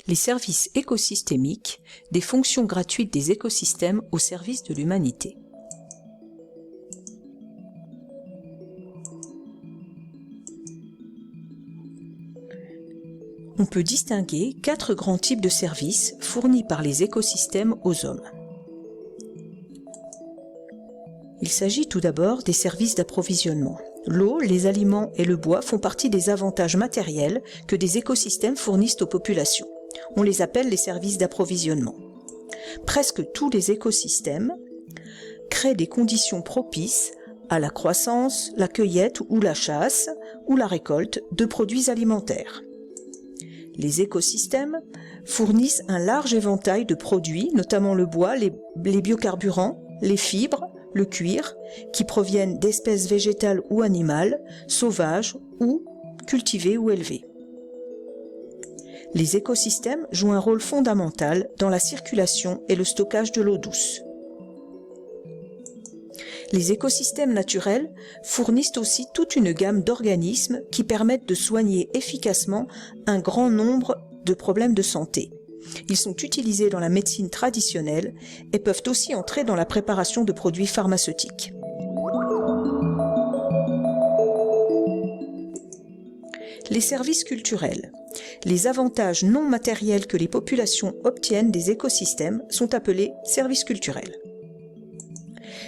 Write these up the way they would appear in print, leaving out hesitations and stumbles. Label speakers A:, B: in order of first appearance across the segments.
A: Les services écosystémiques, des fonctions gratuites des écosystèmes au service de l'humanité. On peut distinguer 4 grands types de services fournis par les écosystèmes aux hommes. Il s'agit tout d'abord des services d'approvisionnement. L'eau, les aliments et le bois font partie des avantages matériels que des écosystèmes fournissent aux populations. On les appelle les services d'approvisionnement. Presque tous les écosystèmes créent des conditions propices à la croissance, la cueillette ou la chasse ou la récolte de produits alimentaires. Les écosystèmes fournissent un large éventail de produits, notamment le bois, les biocarburants, les fibres, le cuir, qui proviennent d'espèces végétales ou animales, sauvages ou cultivées ou élevées. Les écosystèmes jouent un rôle fondamental dans la circulation et le stockage de l'eau douce. Les écosystèmes naturels fournissent aussi toute une gamme d'organismes qui permettent de soigner efficacement un grand nombre de problèmes de santé. Ils sont utilisés dans la médecine traditionnelle et peuvent aussi entrer dans la préparation de produits pharmaceutiques. Les services culturels. Les avantages non matériels que les populations obtiennent des écosystèmes sont appelés services culturels.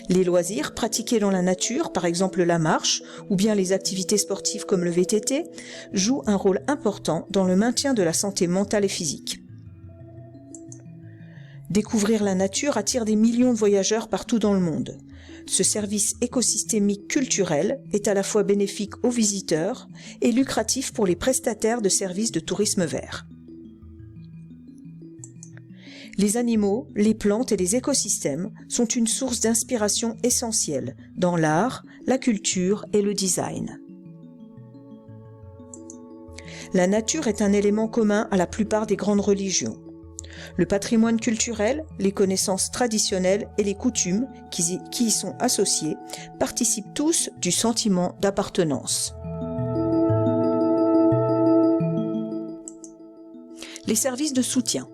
A: Les loisirs pratiqués dans la nature, par exemple la marche, ou bien les activités sportives comme le VTT, jouent un rôle important dans le maintien de la santé mentale et physique. Découvrir la nature attire des millions de voyageurs partout dans le monde. Ce service écosystémique culturel est à la fois bénéfique aux visiteurs et lucratif pour les prestataires de services de tourisme vert. Les animaux, les plantes et les écosystèmes sont une source d'inspiration essentielle dans l'art, la culture et le design. La nature est un élément commun à la plupart des grandes religions. Le patrimoine culturel, les connaissances traditionnelles et les coutumes qui y sont associées participent tous du sentiment d'appartenance. Les services de soutien.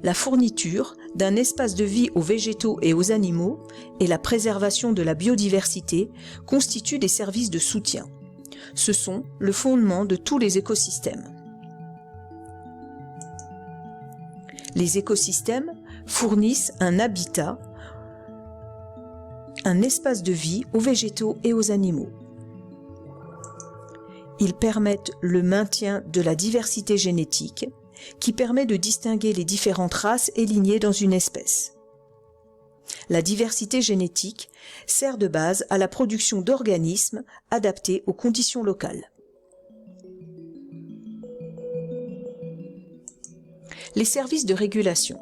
A: La fourniture d'un espace de vie aux végétaux et aux animaux et la préservation de la biodiversité constituent des services de soutien. Ce sont le fondement de tous les écosystèmes. Les écosystèmes fournissent un habitat, un espace de vie aux végétaux et aux animaux. Ils permettent le maintien de la diversité génétique, qui permet de distinguer les différentes races et lignées dans une espèce. La diversité génétique sert de base à la production d'organismes adaptés aux conditions locales. Les services de régulation.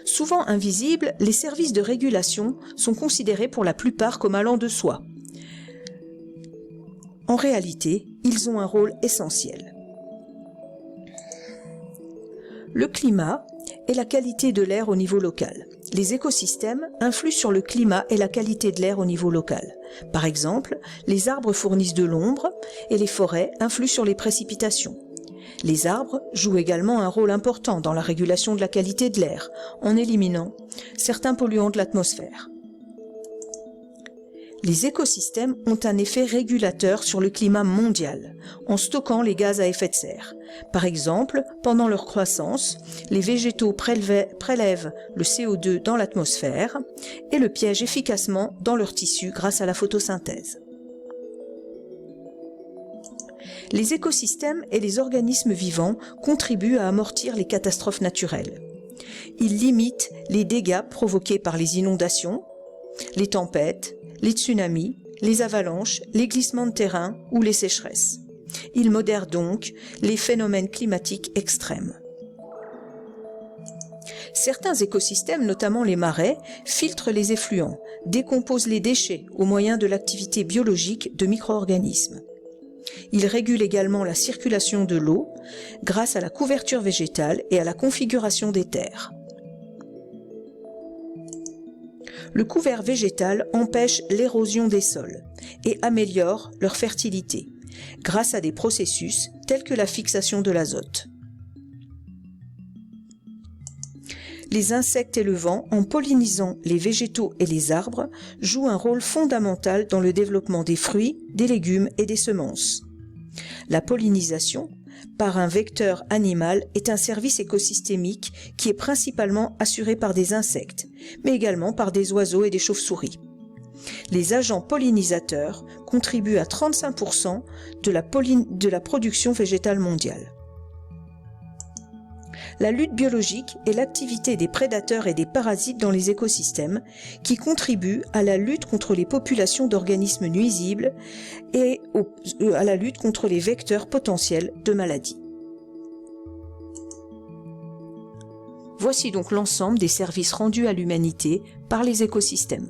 A: Souvent invisibles, les services de régulation sont considérés pour la plupart comme allant de soi. En réalité, ils ont un rôle essentiel. Le climat et la qualité de l'air au niveau local. Les écosystèmes influent sur le climat et la qualité de l'air au niveau local. Par exemple, les arbres fournissent de l'ombre et les forêts influent sur les précipitations. Les arbres jouent également un rôle important dans la régulation de la qualité de l'air, en éliminant certains polluants de l'atmosphère. Les écosystèmes ont un effet régulateur sur le climat mondial, en stockant les gaz à effet de serre. Par exemple, pendant leur croissance, les végétaux prélèvent le CO2 dans l'atmosphère et le piègent efficacement dans leurs tissus grâce à la photosynthèse. Les écosystèmes et les organismes vivants contribuent à amortir les catastrophes naturelles. Ils limitent les dégâts provoqués par les inondations, les tempêtes, les tsunamis, les avalanches, les glissements de terrain ou les sécheresses. Ils modèrent donc les phénomènes climatiques extrêmes. Certains écosystèmes, notamment les marais, filtrent les effluents, décomposent les déchets au moyen de l'activité biologique de micro-organismes. Ils régulent également la circulation de l'eau grâce à la couverture végétale et à la configuration des terres. Le couvert végétal empêche l'érosion des sols et améliore leur fertilité grâce à des processus tels que la fixation de l'azote. Les insectes et le vent, en pollinisant les végétaux et les arbres, jouent un rôle fondamental dans le développement des fruits, des légumes et des semences. La pollinisation, par un vecteur animal, est un service écosystémique qui est principalement assuré par des insectes, mais également par des oiseaux et des chauves-souris. Les agents pollinisateurs contribuent à 35% de la production végétale mondiale. La lutte biologique est l'activité des prédateurs et des parasites dans les écosystèmes qui contribuent à la lutte contre les populations d'organismes nuisibles et à la lutte contre les vecteurs potentiels de maladies. Voici donc l'ensemble des services rendus à l'humanité par les écosystèmes.